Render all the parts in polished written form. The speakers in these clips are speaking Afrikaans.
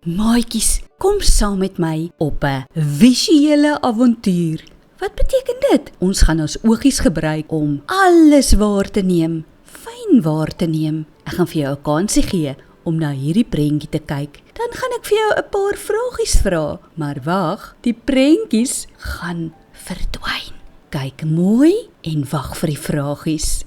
Maatjies, kom saam met my op 'n visuele avontuur. Wat beteken dit? Ons gaan ons oogies gebruik om alles waar te neem, fyn waar te neem. Ek gaan vir jou 'n kansie gee om na hierdie prentjie te kyk. Dan gaan ek vir jou 'n paar vragies vra. Maar wag, die prentjies gaan verdwyn. Kyk mooi en wag vir die vragies.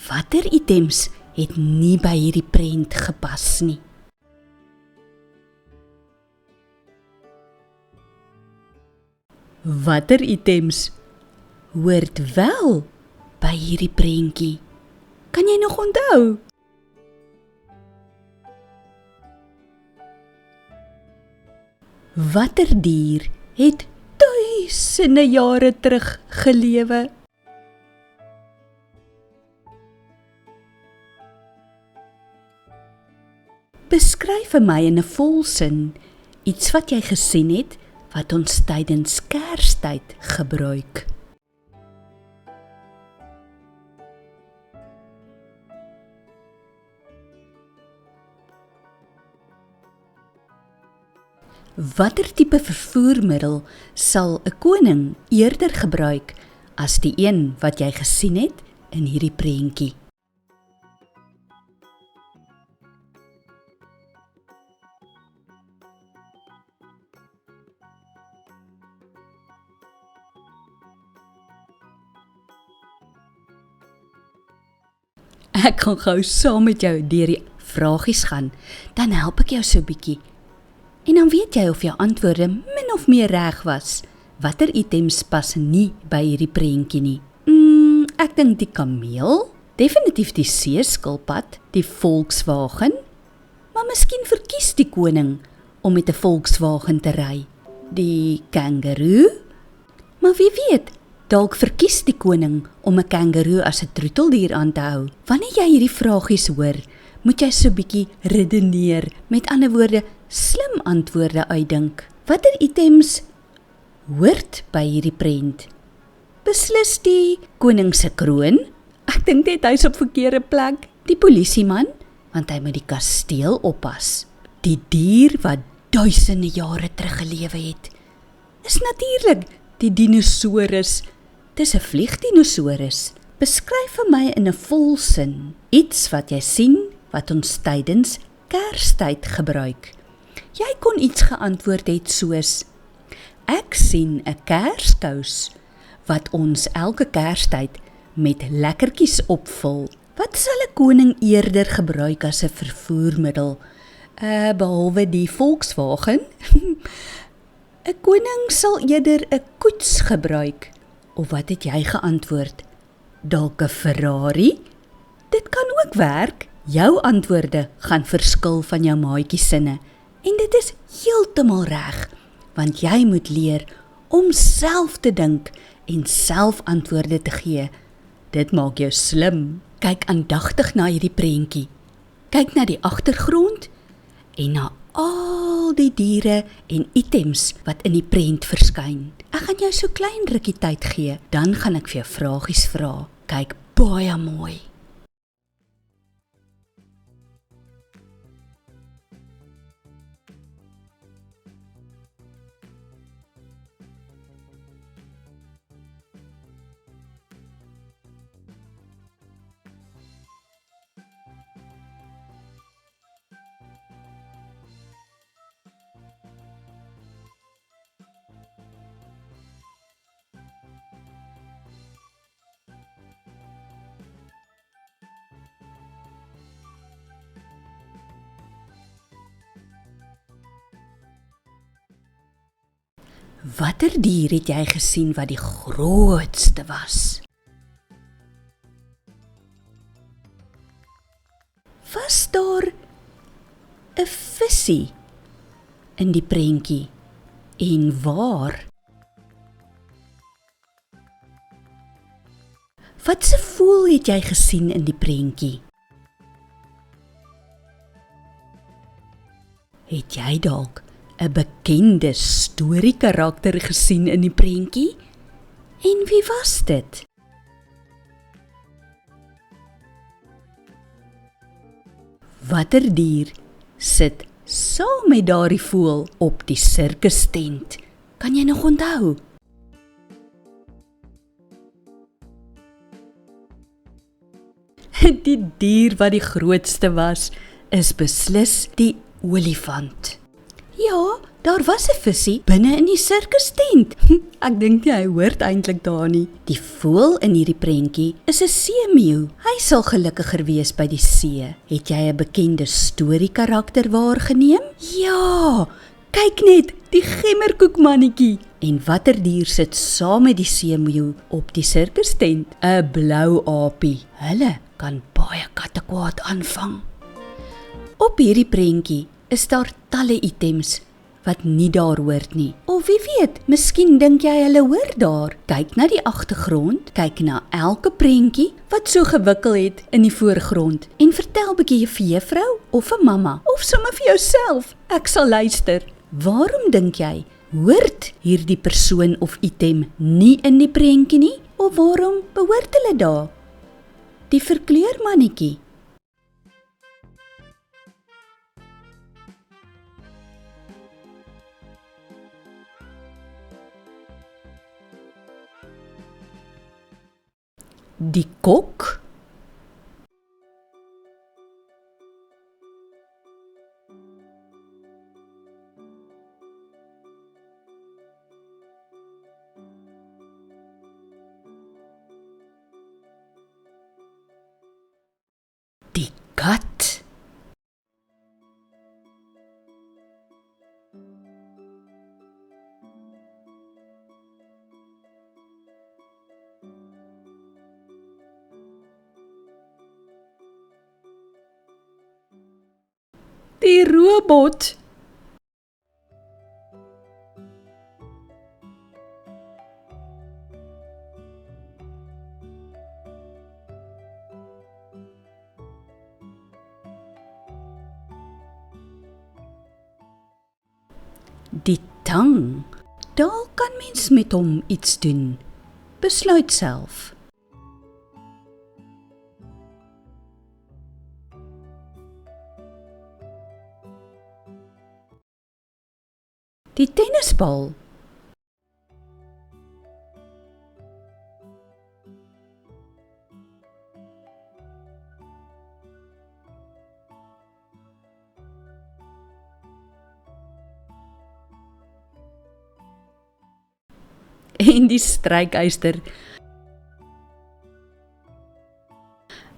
Watter items het nie by hierdie prent gepas nie? Watter items hoort wel by hierdie prentjie? Kan jy nog onthou? Watter dier het duisende jare terug gelewe? Beskryf vir my in 'n volsin iets wat jy gesien het wat ons tydens Kerstyd gebruik. Watter tipe vervoermiddel sal 'n koning eerder gebruik as die een wat jy gesien het in hierdie prentjie? Ek gaan gou saam met jou deur die vragies gaan, dan help ek jou so 'n bietjie. En dan weet jy of jou antwoorde min of meer reg was. Watter items pas nie by hierdie prentjie nie? Ek dink die kameel, definitief die seeskilpad, die Volkswagen, maar miskien verkies die koning om met 'n Volkswagen te ry. Die kangaroo, maar wie weet, dalk verkies die koning om 'n kangaroo as 'n troeteldier aan te hou. Wanneer jy hierdie vragies hoor, moet jy so 'n bietjie redeneer, met ander woorde, slim antwoorde uitdink. Watter items hoort by hierdie prent? Beslis die koning se kroon. Ek dink net hy's op verkeerde plek. Die polisieman, want hy moet die kasteel oppas. Die dier wat duisende jare terug gelewe het, is natuurlik die dinosaurus. Dis 'n vliegdinosaurus. Beskryf vir my in 'n volsin iets wat jy sien wat ons tydens Kerstyd gebruik. Jy kon iets geantwoord het soos: ek sien 'n kerskous wat ons elke Kerstyd met lekkertjies opvul. Wat sal 'n koning eerder gebruik as 'n vervoermiddel? Behalwe die Volkswagen? 'n koning sal eerder 'n koets gebruik. Of wat het jy geantwoord? Dalk 'n Ferrari? Dit kan ook werk. Jou antwoorde gaan verskil van jou maatjie sinne. En dit is heeltemal reg, want jy moet leer om self te dink en self antwoorde te gee. Dit maak jou slim. Kyk aandagtig na hierdie prentjie. Kyk na die agtergrond en na al die diere en items wat in die prent verskyn. Ek gaan jou so klein rukkie tyd gee, dan gaan ek vir jou vragies vra. Kyk baie mooi. Watter dier het jy gesien wat die grootste was? Was daar 'n visie in die prentjie en waar? Watse voël het jy gesien in die prentjie? Het jy dalk 'n bekende storiekarakter gesien in die prentjie? En wie was dit? Watter dier sit saam met daardie voël op die sirkustent? Kan jy nog onthou? Die dier wat die grootste was, is beslis die olifant. Ja, daar was 'n visie binne in die sirkustent. Ek dink nie hy hoort eintlik daar nie. Die voël in hierdie prentjie is 'n seemeeu. Hy sal gelukkiger wees by die see. Het jy 'n bekende storiekarakter waargeneem? Ja, kyk net, die gemmerkoekmannetjie. En watter dier sit saam met die seemeeu op die sirkustent? 'n Blou aapie. Hulle kan baie kattekwaad aanvang. Op hierdie prentjie is daar talle items wat nie daar hoort nie. Of wie weet, miskien dink jy hulle hoor daar. Kyk na die agtergrond, kyk na elke prentjie wat so gewikkel het in die voorgrond en vertel 'n bietjie vir juffrou of vir mamma of sommer vir jouself. Ek sal luister. Waarom dink jy hoort hierdie persoon of item nie in die prentjie nie? Of waarom behoort hulle daar? Die verkleurmannetjie. Die kok. Die kat. Die robot. Die tang. Daar kan mens met hom iets doen. Besluit self. Die tennisbal. En die strykyster.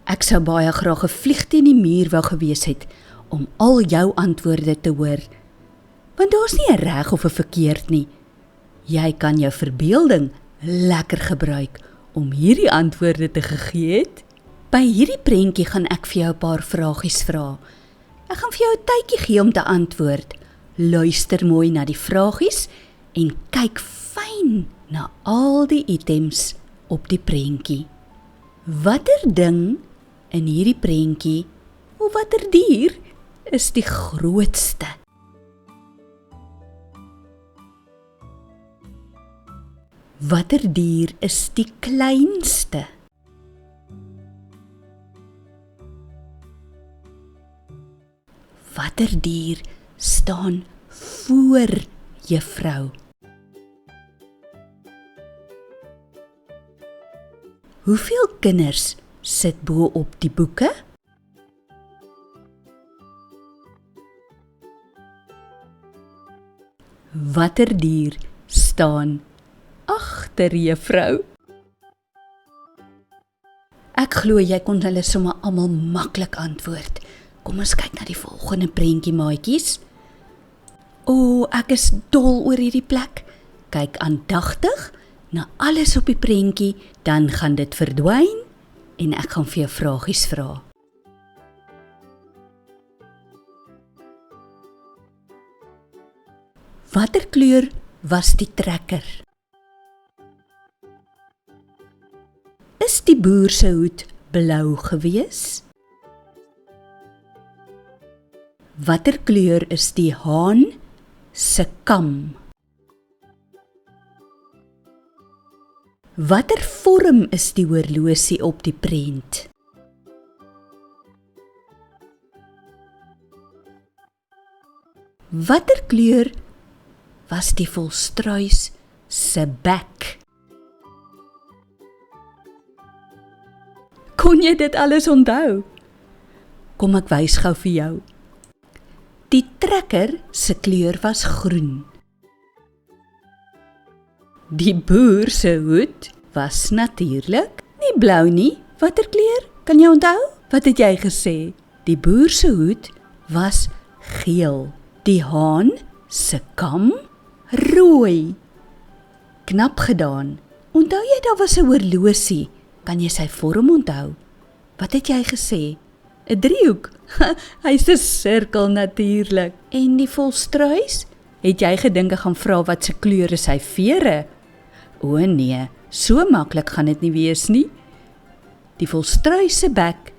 Ek sou baie graag 'n vlieg teen die muur wou gewees het om al jou antwoorde te hoor. Want daar's nie 'n reg of 'n verkeerd nie. Jy kan jou verbeelding lekker gebruik om hierdie antwoorde te gegee het. By hierdie prentjie gaan ek vir jou 'n paar vragies vra. Ek gaan vir jou 'n tydjie gee om te antwoord. Luister mooi na die vragies en kyk fyn na al die items op die prentjie. Watter ding in hierdie prentjie of watter dier is die grootste? Watter dier is die kleinste? Watter dier staan voor juffrou? Hoeveel kinders sit bo op die boeke? Watter dier staan agter juffrou? Ek glo jy kon hulle sommer almal maklik antwoord. Kom ons kyk na die volgende prentjie, maatjies. O, ek is dol oor hierdie plek. Kyk aandagtig na alles op die prentjie, dan gaan dit verdwyn en ek gaan vir jou vragies vra. Watter kleur was die trekker? Is die boer se hoed blou gewees? Watter kleur is die haan se kam? Watter vorm is die horlosie op die prent? Watter kleur was die volstruis se bek? Kon jy dit alles onthou? Kom ek wys gou vir jou. Die trekker se kleur was groen. Die boer se hoed was natuurlik nie blou nie. Watter kleur? Kan jy onthou? Wat het jy gesê? Die boer se hoed was geel. Die haan se kam rooi. Knap gedaan. Onthou jy daar was 'n horlosie? Kan jy sy vorm onthou? Wat het jy gesê? 'n Driehoek. Hy's 'n sirkel natuurlik. En die volstruis? Het jy gedink ek gaan vra wat se kleur is sy vere? O nee, so maklik gaan dit nie wees nie. Die volstruis se bek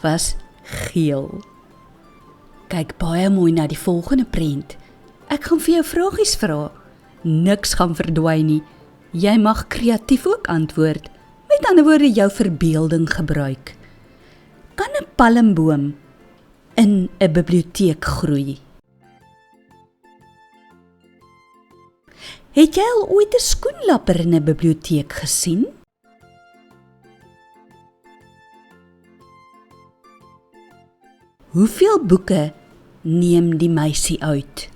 was geel. Kyk baie mooi na die volgende prent. Ek gaan vir jou vragies vra. Niks gaan verdwyn nie. Jy mag kreatief ook antwoord. Met ander woorde, jou verbeelding gebruik. Kan 'n palmboom in 'n biblioteek groei? Het jy al ooit 'n skoenlapper in 'n biblioteek gesien? Hoeveel boeke neem die meisie uit?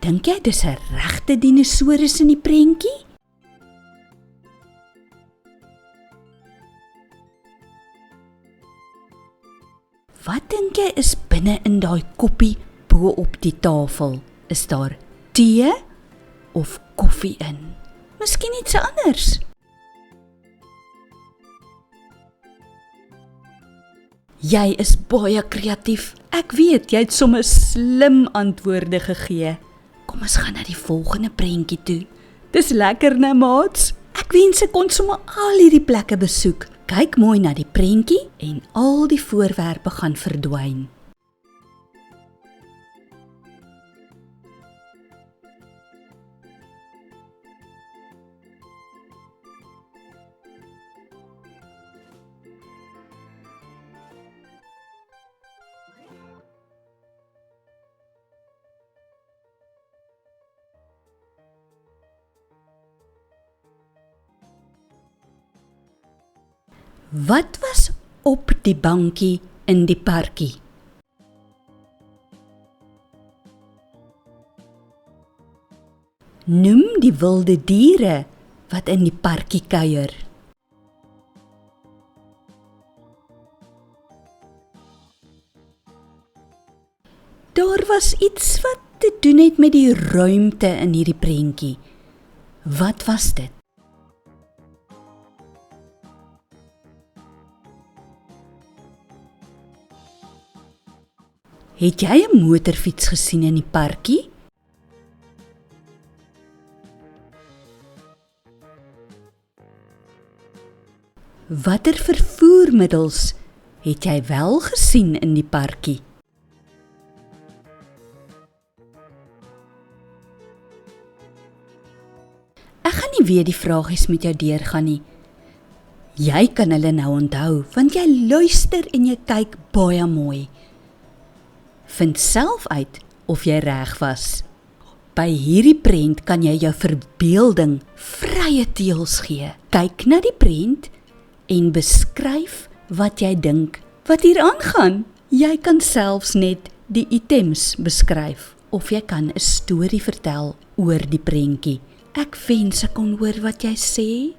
Dink jy dis 'n regte dinosourus in die prentjie? Wat dink jy is binne in daai koppie bo op die tafel? Is daar tee of koffie in? Miskien iets anders? Jy is baie kreatief. Ek weet, jy het sommer slim antwoorde gegee. Kom ons gaan na die volgende prentjie toe. Dis lekker, né, maats? Ek wens ek kon sommer al hierdie plekke besoek. Kyk mooi na die prentjie en al die voorwerpe gaan verdwyn. Wat was op die bankie in die parkie? Noem die wilde diere wat in die parkie kuier. Daar was iets wat te doen het met die ruimte in hierdie prentjie. Wat was dit? Het jy 'n motorfiets gesien in die parkie? Watter vervoermiddels het jy wel gesien in die parkie? Ek gaan nie weer die vragies met jou deurgaan nie. Jy kan hulle nou onthou, want jy luister en jy kyk baie mooi. Vind self uit of jy reg was. By hierdie prent kan jy jou verbeelding vrye teels gee. Kyk na die prent en beskryf wat jy dink wat hier aangaan. Jy kan selfs net die items beskryf of jy kan 'n storie vertel oor die prentjie. Ek wens ek kon hoor wat jy sê.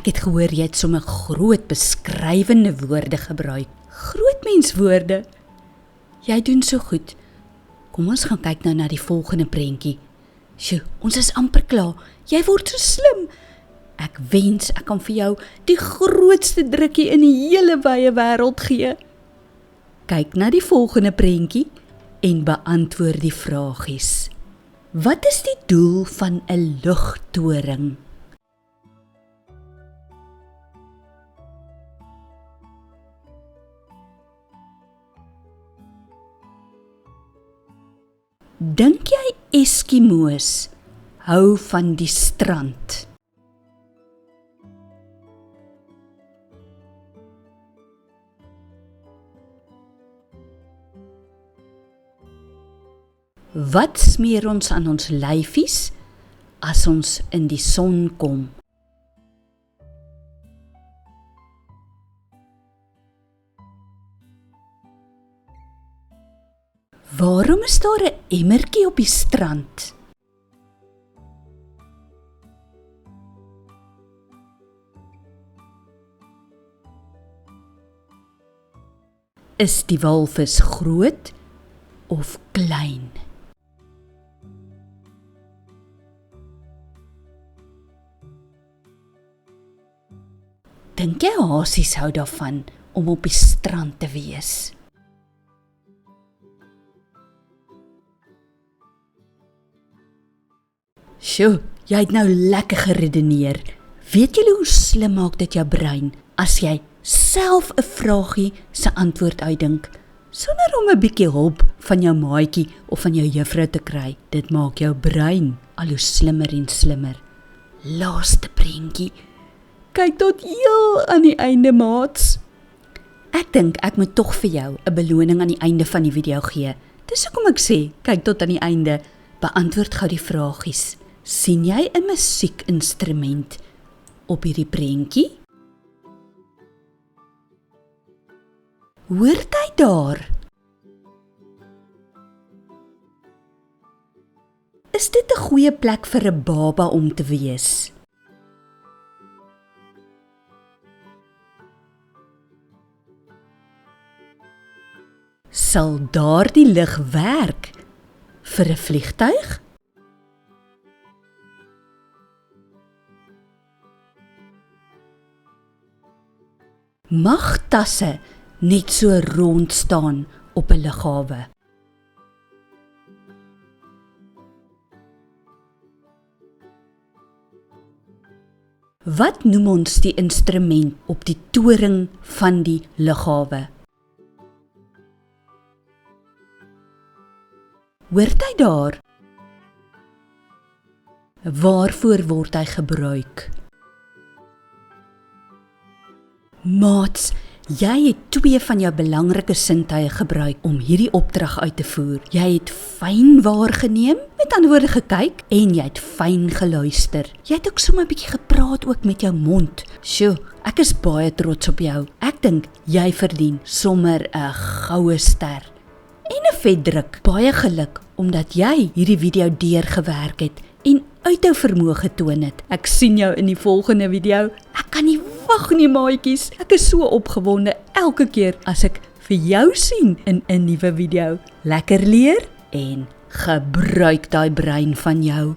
het gehoor jy het sommer groot beskrywende woorde gebruik. Grootmenswoorde. Jy doen so goed. Kom ons gaan kyk nou na die volgende prentjie. Sjoe, ons is amper klaar. Jy word so slim. Ek wens ek kan vir jou die grootste drukkie in die hele wye wêreld gee. Kyk na die volgende prentjie en beantwoord die vragies. Wat is die doel van 'n lugtoring? Dink jy Eskimo's hou van die strand? Wat smeer ons aan ons lyfies as ons in die son kom? Waarom is daar 'n emmertjie op die strand? Is die walvis groot of klein? Dink jy hasies hou daarvan om op die strand te wees? Sjoe, jy het nou lekker geredeneer. Weet julle hoe slim maak dit jou brein as jy self 'n vragie se antwoord uitdink, sonder om 'n bietjie hulp van jou maatjie of van jou juffrou te kry? Dit maak jou brein al hoe slimmer en slimmer. Laaste prentjie. Kyk tot heel aan die einde, maats. Ek dink ek moet tog vir jou 'n beloning aan die einde van die video gee. Dis hoekom ek sê, kyk tot aan die einde. Beantwoord gou die vragies. Sien jy 'n musiekinstrument op hierdie prentjie? Hoort hy daar? Is dit 'n goeie plek vir 'n baba om te wees? Sal daardie lig werk vir 'n vliegtuig? Mag tasse net so rond staan op 'n lughawe? Wat noem ons die instrument op die toring van die lughawe? Hoort hy daar? Waarvoor word hy gebruik? Maats, jy het 2 van jou belangrike sintuie gebruik om hierdie opdrag uit te voer. Jy het fyn waargeneem, met ander woorde gekyk, en jy het fyn geluister. Jy het ook sommer 'n bietjie gepraat ook met jou mond. Sjoe, ek is baie trots op jou. Ek dink jy verdien sommer 'n goue ster en 'n vetdruk. Baie geluk omdat jy hierdie video deurgewerk het en uithou vermoë getoon het. Ek sien jou in die volgende video. Ek kan nie wag nie, maatjies. Ek is so opgewonde elke keer as ek vir jou sien in 'n nuwe video. Lekker leer en gebruik daai brein van jou.